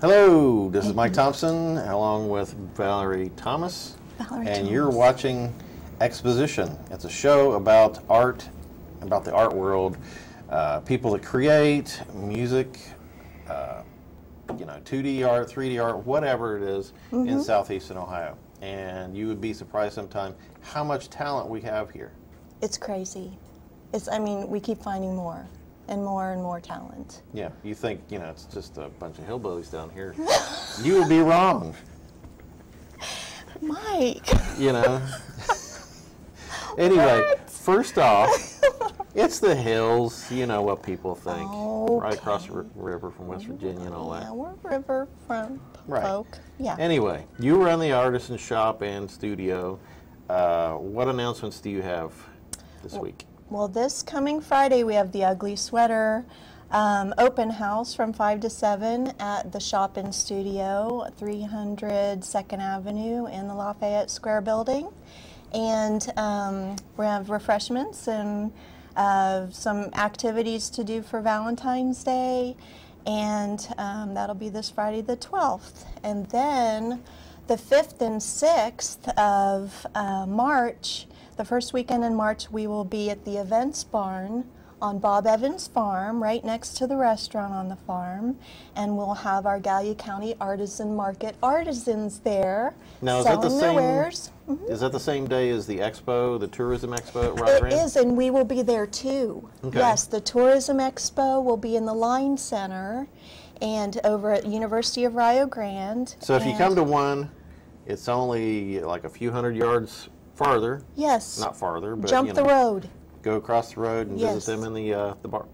Hello, this is Mike Thompson along with Valerie Thomas, and you're watching Exposition. It's a show about art, about the art world, people that create music, you know, 2D art, 3D art, whatever it is in southeastern Ohio. And you would be surprised sometime how much talent we have here. It's crazy. I mean, we keep finding more and more talent. Yeah, you think, you know, it's just a bunch of hillbillies down here. You would be wrong. Mike. You know. Anyway, first off, it's the hills. You know what people think. Okay. Right across the river from West Virginia and all that. Yeah, we're riverfront folk. Yeah. Anyway, you run the artisan shop and studio. What announcements do you have this week? Well, this coming Friday, we have the Ugly Sweater open house from 5 to 7 at the Shop and Studio, 300 2nd Avenue in the Lafayette Square building. And we have refreshments and some activities to do for Valentine's Day. And that'll be this Friday the 12th. And then the 5th and 6th of March, the first weekend in March, we will be at the Events Barn on Bob Evans Farm, right next to the restaurant on the farm, and we'll have our Gallia County Artisan Market artisans there now, selling their wares. Is that the same day as the expo, the tourism expo at Rio Grande? It is, and we will be there too. Okay. Yes, the tourism expo will be in the Line Center and over at University of Rio Grande. So if you come to one, it's only like a few hundred yards farther. Yes. Not farther, but jump you know, the road. Go across the road and visit them in the bar.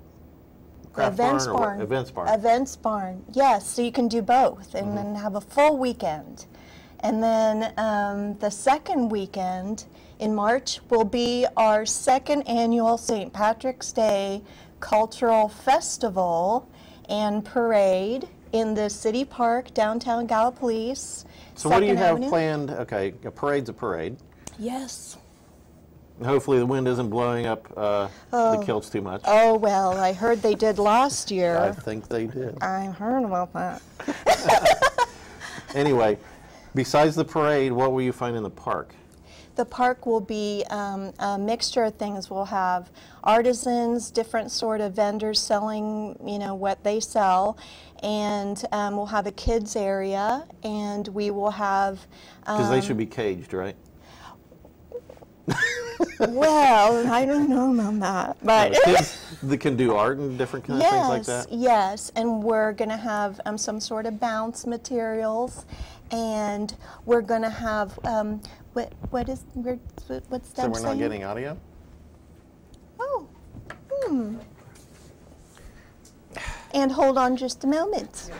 Events Barn. Events Barn. Events Barn. Yes, so you can do both and then have a full weekend. And then the second weekend in March will be our second annual St. Patrick's Day Cultural Festival and Parade in the City Park, downtown Gallipolis. So what do you have planned? Okay, a parade's a parade. Yes. Hopefully the wind isn't blowing up the kilts too much. Oh, well, I heard they did last year. I think they did. I heard about that. Anyway, besides the parade, what will you find in the park? The park will be a mixture of things. We'll have artisans, different sort of vendors selling, you know, what they sell, and we'll have a kids area, and we will have... Because they should be caged, right? Well, I don't know about that, but kids that can do art and different kind of things like that. Yes, and we're going to have some sort of bounce materials, and we're going to have what's that? So we're not getting audio? Oh, And hold on just a moment.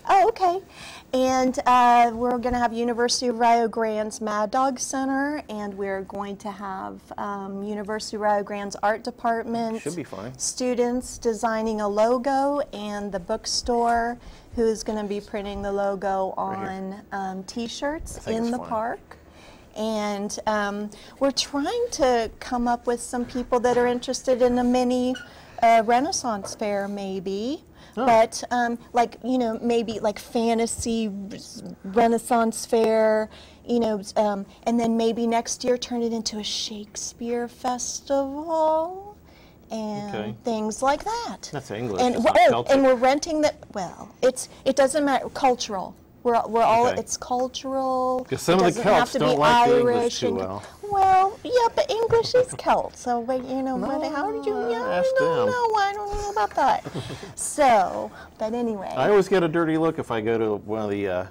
Oh, okay. And we're going to have University of Rio Grande's Mad Dog Center, and we're going to have University of Rio Grande's art department. Should be fine. Students designing a logo, and the bookstore who's going to be printing the logo on T-shirts in the park. And we're trying to come up with some people that are interested in a mini Renaissance fair, maybe. Oh. But like, you know, maybe like fantasy Renaissance fair, you know, and then maybe next year turn it into a Shakespeare festival and things like that. That's English. And and we're renting that. Well, it doesn't matter. Cultural. We're all it's cultural. Because some of the Celts don't like the English too well. Well, yeah, but English is Celt, so you know, how did you? I don't know. I don't know about that. So, but anyway. I always get a dirty look if I go to one of the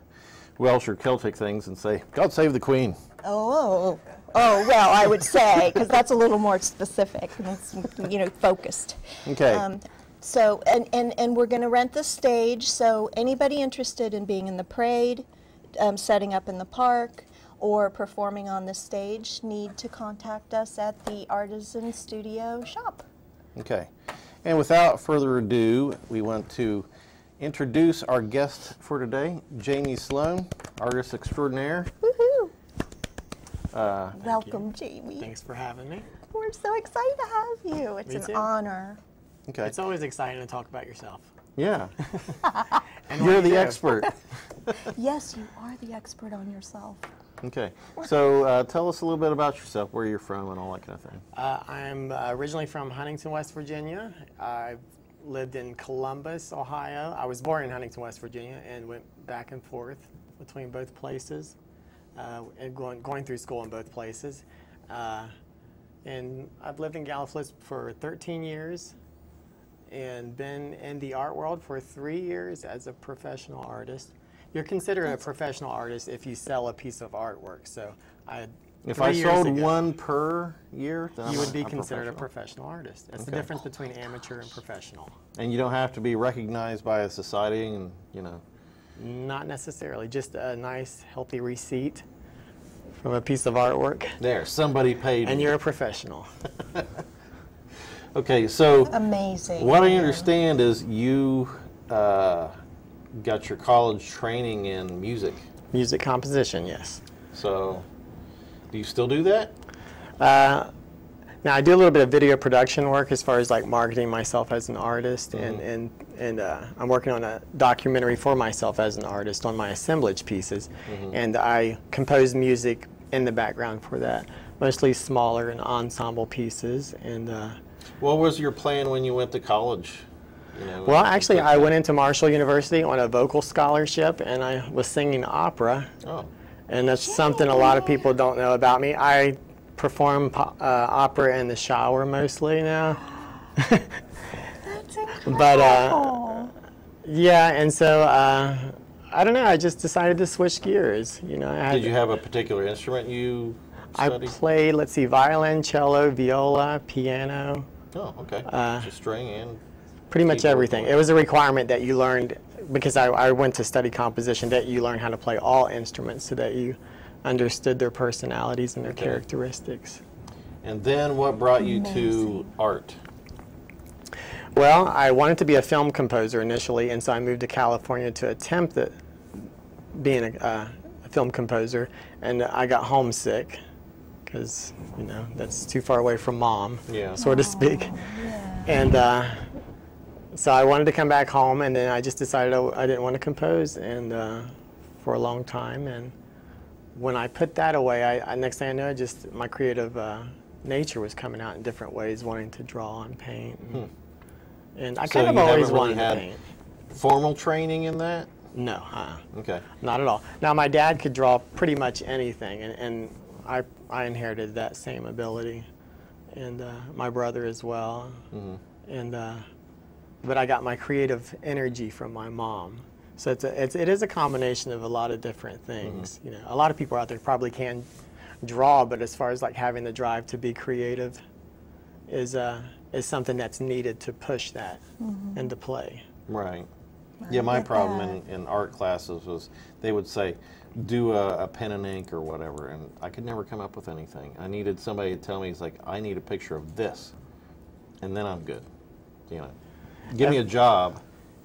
Welsh or Celtic things and say, "God save the Queen." Oh, well, I would say, because that's a little more specific and it's, you know, focused. Okay. So, and we're going to rent the stage, so anybody interested in being in the parade, setting up in the park, or performing on the stage need to contact us at the Artisan Studio shop. Okay. And without further ado, we want to introduce our guest for today, Jamie Sloane, artist extraordinaire. Woohoo! Welcome, Jamie. Thanks for having me. We're so excited to have you. It's an honor. Okay. It's always exciting to talk about yourself. Yeah. And You're the expert. Yes, you are the expert on yourself. Okay. So tell us a little bit about yourself, where you're from, and all that kind of thing. I'm originally from Huntington, West Virginia. I've lived in Columbus, Ohio. I was born in Huntington, West Virginia, and went back and forth between both places, and going through school in both places. And I've lived in Gallipolis for 13 years. And been in the art world for 3 years as a professional artist. You're considered a professional artist if you sell a piece of artwork. So if I sold one per year, then you would be considered a professional artist. That's the difference between amateur and professional. And you don't have to be recognized by a society, and you know. Not necessarily, just a nice, healthy receipt from a piece of artwork. There, somebody paid. And you're a professional. Okay, so amazing. What I understand is you got your college training in music. Music composition, yes. So, do you still do that? Now I do a little bit of video production work as far as like marketing myself as an artist, and I'm working on a documentary for myself as an artist on my assemblage pieces, and I compose music in the background for that, mostly smaller and ensemble pieces. And what was your plan when you went to college? You know, well, actually, I went into Marshall University on a vocal scholarship, and I was singing opera. Oh. And that's something a lot of people don't know about me. I perform opera in the shower mostly now. That's incredible. But yeah, and so I don't know. I just decided to switch gears. You know. Did you have a particular instrument you studied? I played, let's see, violin, cello, viola, piano. Oh, okay. So string and pretty much everything. It was a requirement that you learned, because I went to study composition, that you learn how to play all instruments so that you understood their personalities and their characteristics. And then what brought you to art? Well, I wanted to be a film composer initially, and so I moved to California to attempt at being a film composer, and I got homesick because, you know, that's too far away from mom, so to speak. Yeah. And so I wanted to come back home, and then I just decided I didn't want to compose and for a long time. And when I put that away, next thing I know, just my creative nature was coming out in different ways, wanting to draw and paint. And I kind of always wanted to paint. Formal training in that? No. Okay. Not at all. Now, my dad could draw pretty much anything, and I inherited that same ability, and my brother as well. And but I got my creative energy from my mom. So it is a combination of a lot of different things. You know, a lot of people out there probably can draw, but as far as like having the drive to be creative is something that's needed to push that into play. Right. Yeah, my problem in art classes was they would say, do a pen and ink or whatever, and I could never come up with anything. I needed somebody to tell me, it's like, I need a picture of this, and then I'm good. You know, give me a job,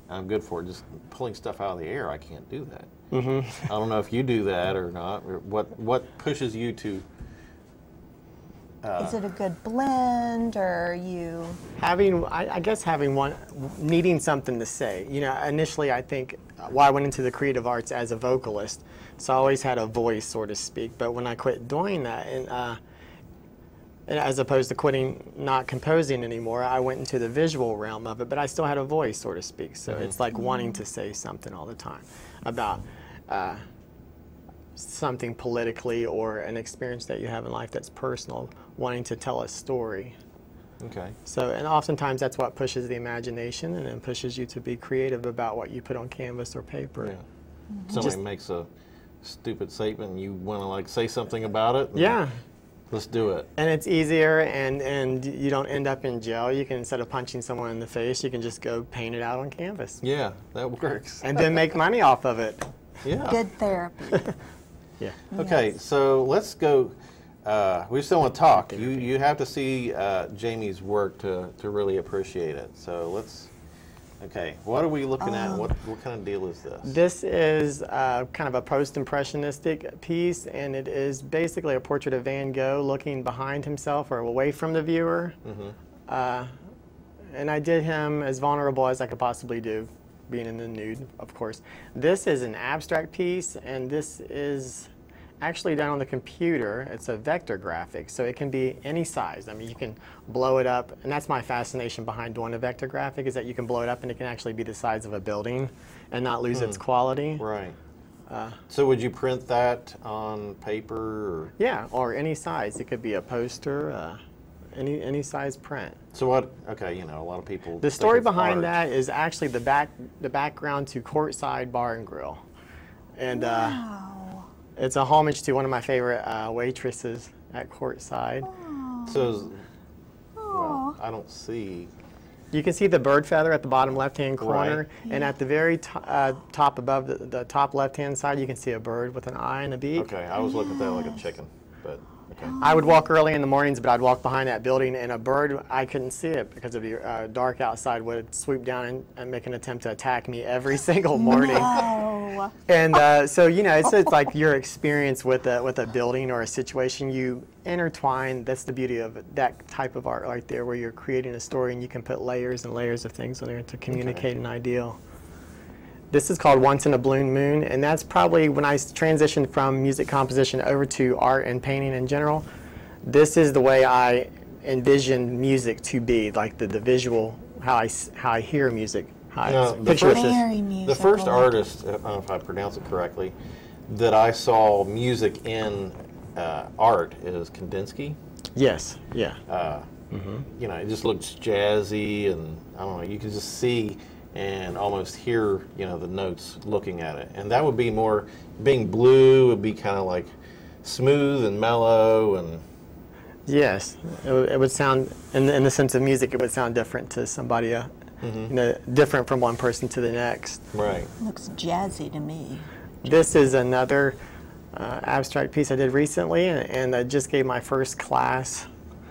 I'm good for it. Just pulling stuff out of the air, I can't do that. I don't know if you do that or not. Or what pushes you to? Is it a good blend, or you? I guess needing something to say. You know, initially I think, well, I went into the creative arts as a vocalist, so I always had a voice, so to speak. But when I quit doing that, and as opposed to not composing anymore, I went into the visual realm of it, but I still had a voice, so to speak. So it's like wanting to say something all the time about something politically or an experience that you have in life that's personal, wanting to tell a story. Okay. So, and oftentimes that's what pushes the imagination and then pushes you to be creative about what you put on canvas or paper. Yeah. Somebody makes a stupid statement and you want to like say something about it? Yeah. Let's do it. And it's easier, and you don't end up in jail. You can, instead of punching someone in the face, you can just go paint it out on canvas. Yeah, that works. And then make money off of it. Yeah. Good therapy. Yeah. Okay, Yes. so let's go. We still want to talk. You have to see Jamie's work to really appreciate it. So let's. Okay, what are we looking at? What kind of deal is this? This is kind of a post-impressionistic piece, and it is basically a portrait of Van Gogh looking behind himself or away from the viewer. And I did him as vulnerable as I could possibly do, being in the nude, of course. This is an abstract piece, and this is actually done on the computer. It's a vector graphic, so it can be any size. I mean, you can blow it up, and that's my fascination behind doing a vector graphic, is that you can blow it up and it can actually be the size of a building and not lose its quality. Right. So would you print that on paper? Or? Yeah, or any size. It could be a poster, any size print. So what? Okay, you know, a lot of people. The story behind that is actually the background to Courtside Bar and Grill, and Wow. it's a homage to one of my favorite waitresses at Courtside. So, well, I don't see. You can see the bird feather at the bottom left-hand corner, Right. and at the very top above the top left-hand side, you can see a bird with an eye and a beak. Okay, I was looking at that like a chicken, but okay. I would walk early in the mornings, but I'd walk behind that building, and a bird, I couldn't see it because of the dark outside, would swoop down and make an attempt to attack me every single morning. No. And so, you know, it's like your experience with a building or a situation, you intertwine. That's the beauty of that type of art right there, where you're creating a story and you can put layers and layers of things on there to communicate an ideal. This is called Once in a Blue Moon, and that's probably when I transitioned from music composition over to art and painting in general. This is the way I envision music to be, like the visual, how I hear music. The first artist, I don't know if I pronounce it correctly, that I saw music in art is Kandinsky. Yes, yeah. You know, it just looks jazzy, and I don't know, you can just see and almost hear, you know, the notes looking at it. And that would be more, being blue would be kind of like smooth and mellow and... Yes, it would sound, in the sense of music, it would sound different to somebody, you know, different from one person to the next. Right. Looks jazzy to me. This is another abstract piece I did recently, and I just gave my first class.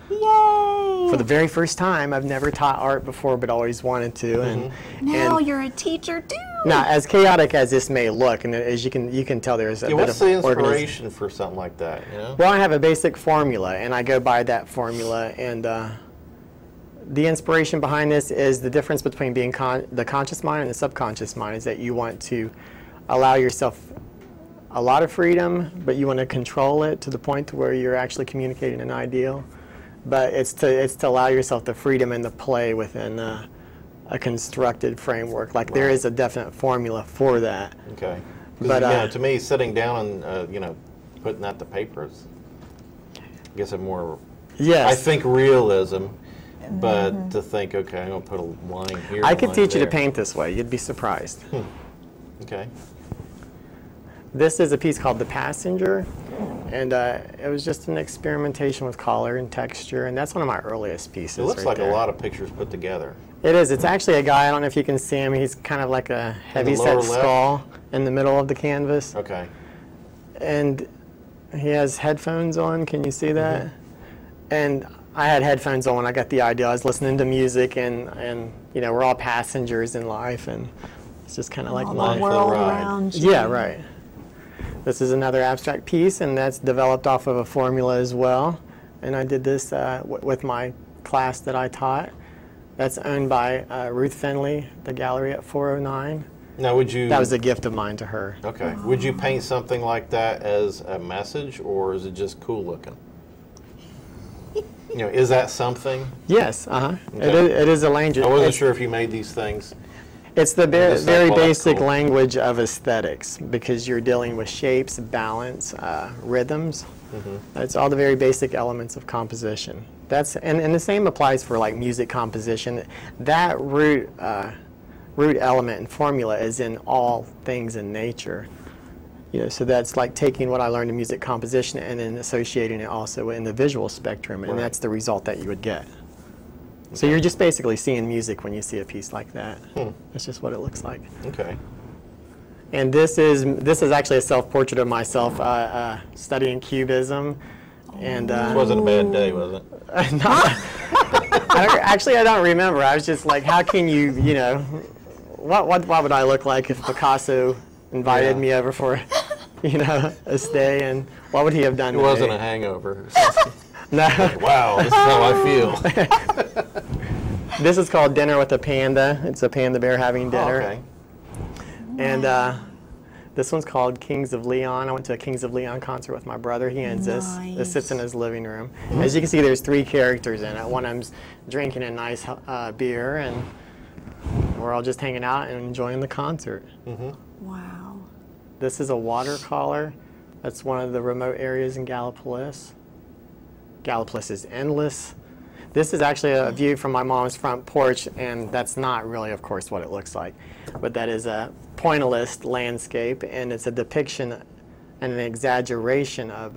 Yay! For the very first time. I've never taught art before, but always wanted to. And Now you're a teacher too. now, as chaotic as this may look, and as you can tell, there's a bit what's of the inspiration for something like that? You know? Well, I have a basic formula, and I go by that formula. And the inspiration behind this is the difference between being the conscious mind and the subconscious mind. Is that you want to allow yourself a lot of freedom, but you want to control it to the point to where you're actually communicating an ideal. But it's to allow yourself the freedom and the play within a constructed framework. Like there is a definite formula for that. Okay. But you know, to me, sitting down and you know, putting that to paper is, I guess, a more. Yes. I think realism, but to think, okay, I'm gonna put a line here. I could teach you to there. paint this way. You'd be surprised. Okay. This is a piece called The Passenger, and it was just an experimentation with color and texture, and that's one of my earliest pieces. It looks right like there. a lot of pictures put together. It is. It's actually a guy. I don't know if you can see him. He's kind of like a heavy-set lower skull in the middle of the canvas, Okay. and he has headphones on. Can you see that? And I had headphones on when I got the idea. I was listening to music, and you know, we're all passengers in life, and it's just kind of like All life. the world ride. around you. Yeah, right. This is another abstract piece, and that's developed off of a formula as well. And I did this with my class that I taught. That's owned by Ruth Finley, the gallery at 409. Now, would you? That was a gift of mine to her. Okay. Would you paint something like that as a message, or is it just cool looking? You know, is that something? Yes, Okay. it is a language. I wasn't sure if you made these things. It's the Just like, very well, that's basic cool. language of aesthetics, because you're dealing with shapes, balance, rhythms. It's all the very basic elements of composition. And the same applies for like music composition. That root element and formula is in all things in nature. You know, so that's like taking what I learned in music composition and then associating it also in the visual spectrum, and that's the result that you would get. So you're just basically seeing music when you see a piece like that. That's just what it looks like. Okay. And this is actually a self-portrait of myself studying Cubism. And This wasn't a bad day, was it? Actually, I don't remember. I was just like, how can you, you know, what would I look like if Picasso invited me over for, you know, a stay, and what would he have done? It wasn't a hangover. No. Like, wow, this is how I feel. This is called Dinner with a Panda. It's a panda bear having dinner. Oh, okay. And this one's called Kings of Leon. I went to a Kings of Leon concert with my brother. He owns this. This sits in his living room. As you can see, there's 3 characters in it. One of them's drinking a nice beer, and we're all just hanging out and enjoying the concert. Wow. This is a watercolor. That's one of the remote areas in Gallipolis. Gallipolis is endless. This is actually a view from my mom's front porch, and that's not really, of course, what it looks like. But that is a pointillist landscape, and it's a depiction and an exaggeration of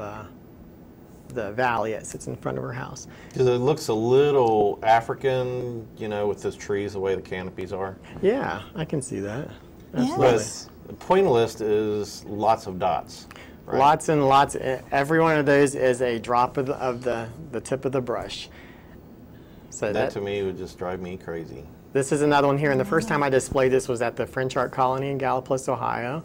the valley that sits in front of her house. Because it looks a little African, you know, with those trees, the way the canopies are. Yeah, I can see that. Yes. But the pointillist is lots of dots. Right? Lots and lots. Every one of those is a drop of the tip of the brush. So that to me would just drive me crazy. This is another one here, and the first time I displayed this was at the French Art Colony in Gallipolis, Ohio,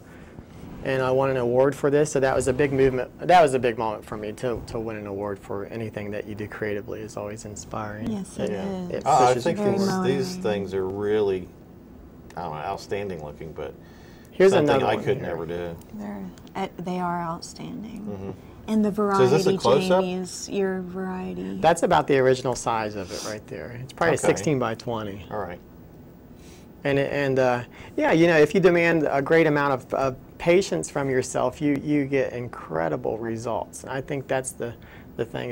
and I won an award for this. So that was a big movement. That was a big moment for me to win an award for anything that you do creatively is always inspiring. Yes, it is. I think these things are really, I don't know, outstanding looking, but here's something another I one could here. never do. They are outstanding. And the variety, So is this a close-up? Jamie's, your variety. That's about the original size of it right there. It's probably Okay. 16 by 20. All right. And yeah, you know, if you demand a great amount of patience from yourself, you get incredible results. And I think that's the thing.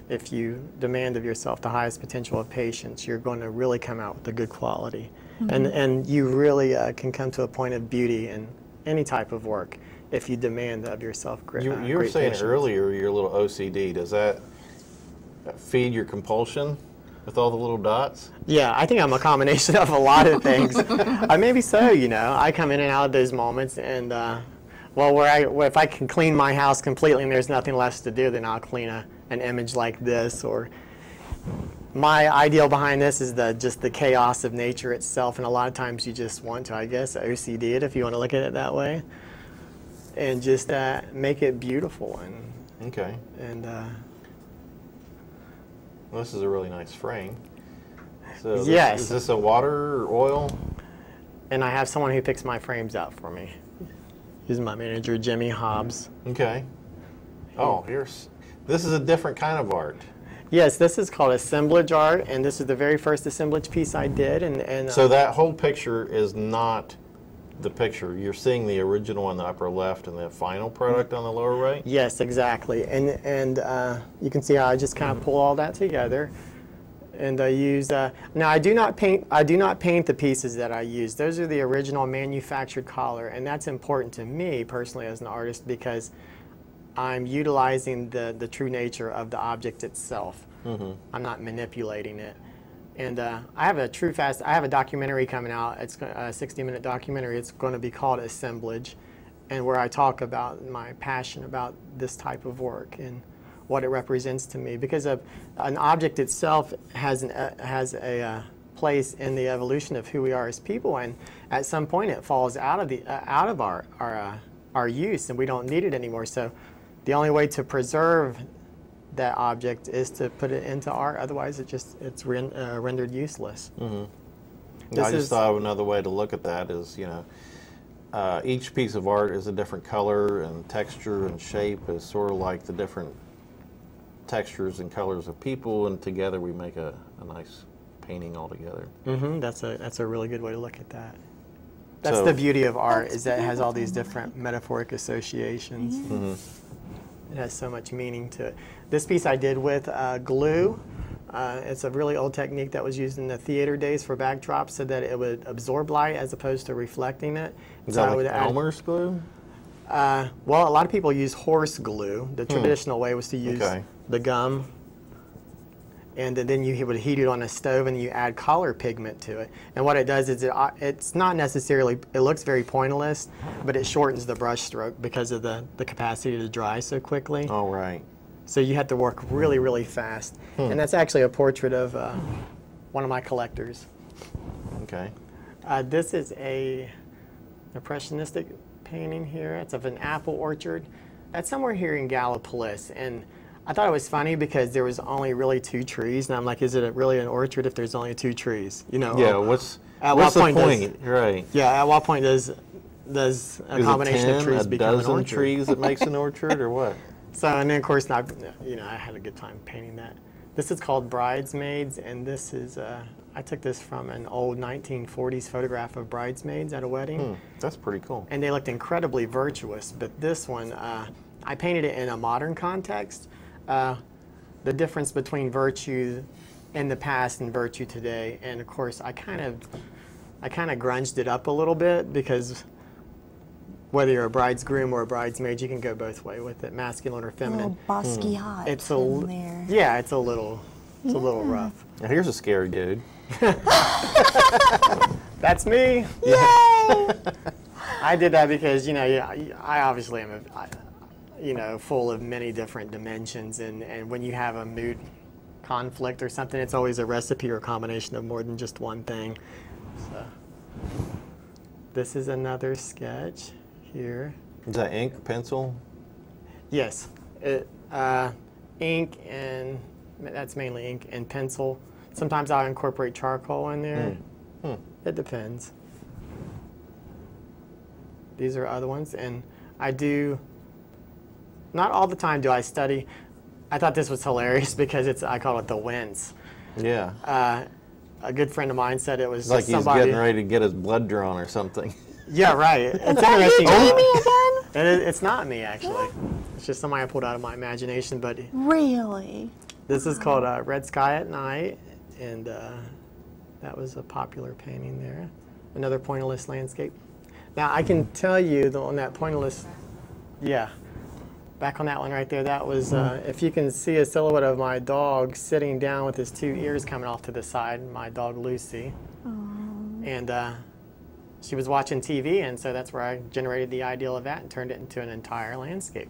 If you demand of yourself the highest potential of patience, you're going to really come out with a good quality. And you really can come to a point of beauty in any type of work if you demand of yourself great patience. You were saying earlier you're a little OCD. Does that feed your compulsion with all the little dots? Yeah, I think I'm a combination of a lot of things. Maybe so, you know. I come in and out of those moments, and well, if I can clean my house completely and there's nothing left to do, then I'll clean an image like this. Or my ideal behind this is just the chaos of nature itself, and a lot of times you just want to, I guess, OCD it, if you want to look at it that way, and just make it beautiful. Okay. And well, this is a really nice frame. So yes. Is this a water or oil? And I have someone who picks my frames out for me. He's my manager, Jimmy Hobbs. Okay. Oh, this is a different kind of art. Yes, this is called assemblage art, and this is the very first assemblage piece I did. And so that whole picture is not the picture. You're seeing the original on the upper left and the final product on the lower right? Yes, exactly. And you can see how I just kind of pull all that together. And I use now I do not paint the pieces that I use. Those are the original manufactured color, and that's important to me personally as an artist because I'm utilizing the true nature of the object itself. I'm not manipulating it. And I have a documentary coming out. It's a 60-minute documentary. It's going to be called Assemblage, and where I talk about my passion about this type of work and what it represents to me. Because an object itself has a place in the evolution of who we are as people, and at some point it falls out of our use, and we don't need it anymore. So the only way to preserve that object is to put it into art, otherwise it's rendered useless. I just thought of another way to look at that is, you know, each piece of art is a different color and texture and shape. Is sort of like the different textures and colors of people, and together we make a nice painting altogether. That's a really good way to look at that. That's the beauty of art, is that it has all these different metaphoric associations. It has so much meaning to it. This piece I did with glue. It's a really old technique that was used in the theater days for backdrops so that it would absorb light as opposed to reflecting it. Is that like Elmer's glue? Well, a lot of people use horse glue. The traditional way was to use the gum, and then you would heat it on a stove, and you add color pigment to it. And what it does is it's not necessarily, it looks very pointillist, but it shortens the brush stroke because of the capacity to dry so quickly. Oh, right. So you have to work really, really fast. And that's actually a portrait of one of my collectors. Okay. This is a impressionistic painting here. It's of an apple orchard. That's somewhere here in Gallipolis. And I thought it was funny because there was only really 2 trees, and I'm like, is it really an orchard if there's only 2 trees? You know? Yeah. What's the point? Right. Yeah. At what point does a combination of trees become an orchard? A dozen trees that makes an orchard, or what? So, and then of course, I had a good time painting that. This is called Bridesmaids, and this is I took this from an old 1940s photograph of bridesmaids at a wedding. That's pretty cool. And they looked incredibly virtuous, but this one, I painted it in a modern context. The difference between virtue in the past and virtue today, and of course I kind of grunged it up a little bit because whether you're a bridegroom or a bridesmaid, you can go both ways with it, masculine or feminine. A little bosky hot It's in there. Yeah, it's a little rough. Now here's a scary dude. That's me. Yay! I did that because I obviously am full of many different dimensions, and when you have a mood conflict or something, it's always a recipe or a combination of more than just one thing. So this is another sketch here. Is that ink, pencil? Yes, ink, and that's mainly ink and pencil. Sometimes I'll incorporate charcoal in there. It depends. These are other ones, and I do. Not all the time do I study. I thought this was hilarious because I call it the wince. Yeah. A good friend of mine said it was like somebody. He's getting ready to get his blood drawn or something. Yeah, right. Is that you, Jamie, again? It's not me, actually. It's just something I pulled out of my imagination. But really? This is called Red Sky at Night, and that was a popular painting there. Another pointillist landscape. Now, I can tell you on that pointillist, back on that one right there, that was, if you can see a silhouette of my dog sitting down with his 2 ears coming off to the side, my dog Lucy. And she was watching TV, and so that's where I generated the ideal of that and turned it into an entire landscape.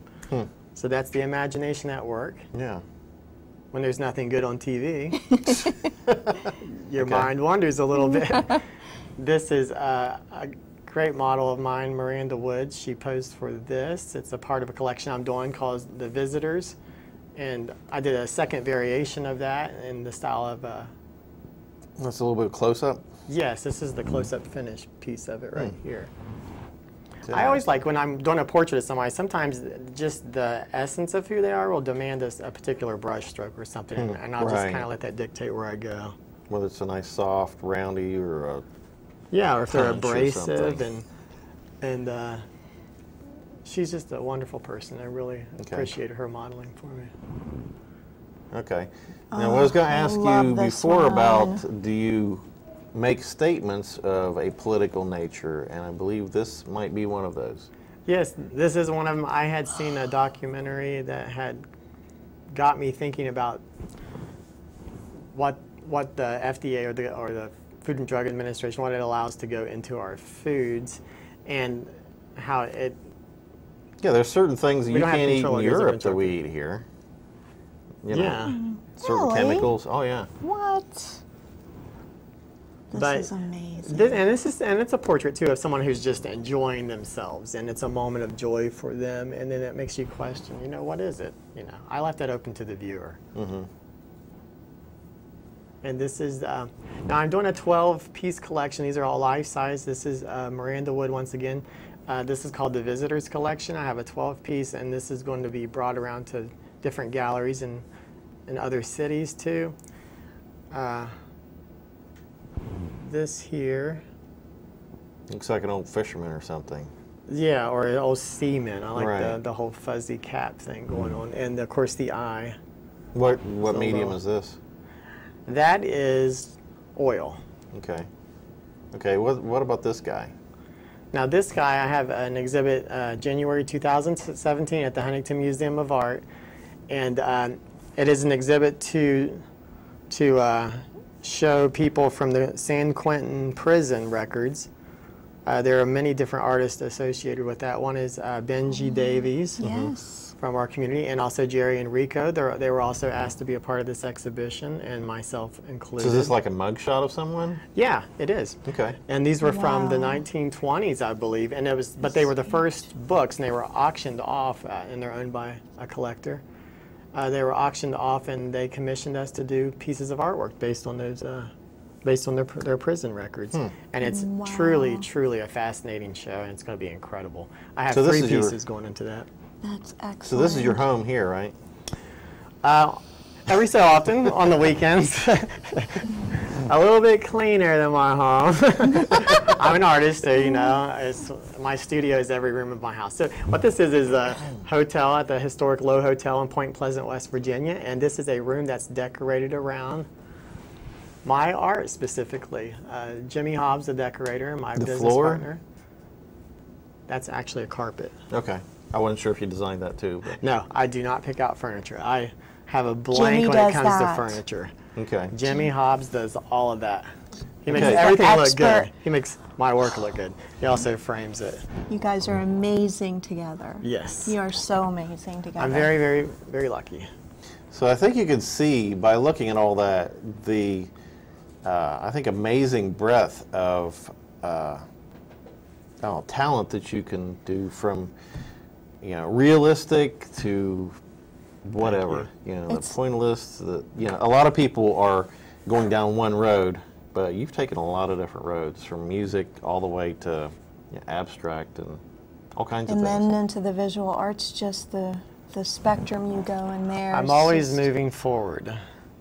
So that's the imagination at work. Yeah. When there's nothing good on TV, your mind wanders a little bit. This is a great model of mine, Miranda Woods. She posed for this. It's a part of a collection I'm doing called The Visitors. And I did a second variation of that in the style of... That's a little bit close-up? Yes, this is the close-up finish piece of it right here. I always like when I'm doing a portrait of somebody, sometimes just the essence of who they are will demand a particular brush stroke or something, and I'll just kind of let that dictate where I go. Whether it's a nice soft, roundy, or a or if they're abrasive, and she's just a wonderful person. I really appreciated her modeling for me. Okay. Now, what I was going to ask you before about, do you make statements of a political nature, and I believe this might be one of those. Yes, this is one of them. I had seen a documentary that had got me thinking about what the FDA or the Food and Drug Administration, what it allows to go into our foods, and how it... Yeah, there's certain things you can't eat in Europe that we eat here. You know, certain chemicals. Oh, yeah. What? This is amazing. And it's a portrait too of someone who's just enjoying themselves, and it's a moment of joy for them, and then it makes you question, what is it? I left that open to the viewer. And this is now I'm doing a 12-piece collection. These are all life-size. This is Miranda Wood once again. This is called the Visitors Collection. I have a 12-piece, and this is going to be brought around to different galleries in other cities too. This here looks like an old fisherman or something. Yeah, or an old seaman. I like the whole fuzzy cap thing going on, and of course the eye. What medium is this? That is oil. Okay. Okay. What about this guy? Now this guy, I have an exhibit January 2017 at the Huntington Museum of Art, and it is an exhibit to show people from the San Quentin prison records. There are many different artists associated with that. One is Benji Davies. Yes. From our community, and also Jerry and Rico. They were also asked to be a part of this exhibition, and myself included. So is this like a mugshot of someone? Yeah, it is. Okay. And these were from the Wow. 1920s, I believe, and but they were the first books, and they were auctioned off, and they're owned by a collector. They were auctioned off, and they commissioned us to do pieces of artwork based on those, based on their prison records. And it's truly, truly a fascinating show, and it's going to be incredible. I have So this 3 is your- pieces going into that. That's excellent. So this is your home here, right? Every so often, on the weekends. A little bit cleaner than my home. I'm an artist, so you know, my studio is every room of my house. So what this is a hotel at the historic Lowe Hotel in Point Pleasant, West Virginia, and this is a room that's decorated around my art specifically. Jimmy Hobbs, the decorator, my business partner. That's actually a carpet. Okay. I wasn't sure if you designed that too. But. No, I do not pick out furniture. I have a blank Jimmy when it does comes that. to furniture. Okay. Jimmy Hobbs does all of that. He makes Okay. everything look Expert. good. He makes my work look good. He also frames it. You guys are amazing together. Yes. You are so amazing together. I'm very, very, very lucky. So I think you can see by looking at all that the, I think, amazing breadth of talent that you can do from, you know, realistic to whatever. You know, the pointillist. You know, a lot of people are going down one road, but you've taken a lot of different roads from music all the way to abstract and all kinds of And things. then into the visual arts, just the spectrum you go in there. I'm is always just- moving forward.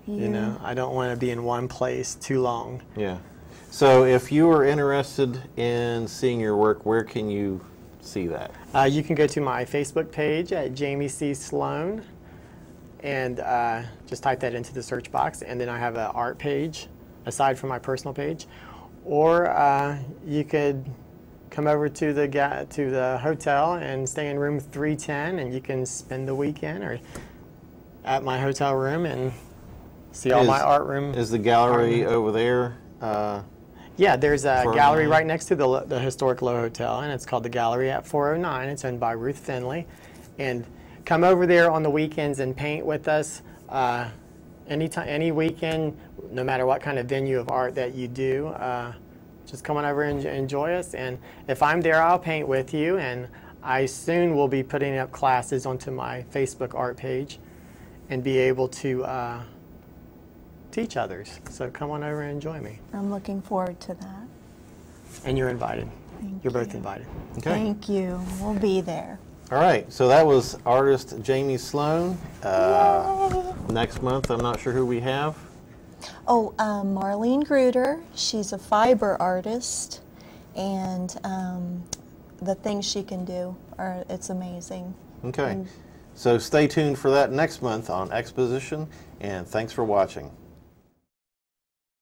You Yeah. know, I don't want to be in one place too long. Yeah. So if you are interested in seeing your work, where can you see that? You can go to my Facebook page at Jamie C. Sloane and just type that into the search box, and then I have an art page aside from my personal page. Or you could come over to the hotel and stay in room 310, and you can spend the weekend or at my hotel room and see all my art room. Is the gallery over there? Yeah, there's a 409? gallery right next to the historic Lowe Hotel, and it's called the Gallery at 409. It's owned by Ruth Finley. And come over there on the weekends and paint with us any weekend, no matter what kind of venue of art that you do. Just come on over and enjoy us. And if I'm there, I'll paint with you. And I soon will be putting up classes onto my Facebook art page and be able to teach others. So come on over and enjoy me. I'm looking forward to that. And you're invited. You're both you. invited. Okay. Thank you. We'll be there. All right. So that was artist Jamie Sloane. Next month, I'm not sure who we have. Oh, Marlene Gruder. She's a fiber artist, and the things she can do it's amazing. Okay. So stay tuned for that next month on Exposition, and thanks for watching.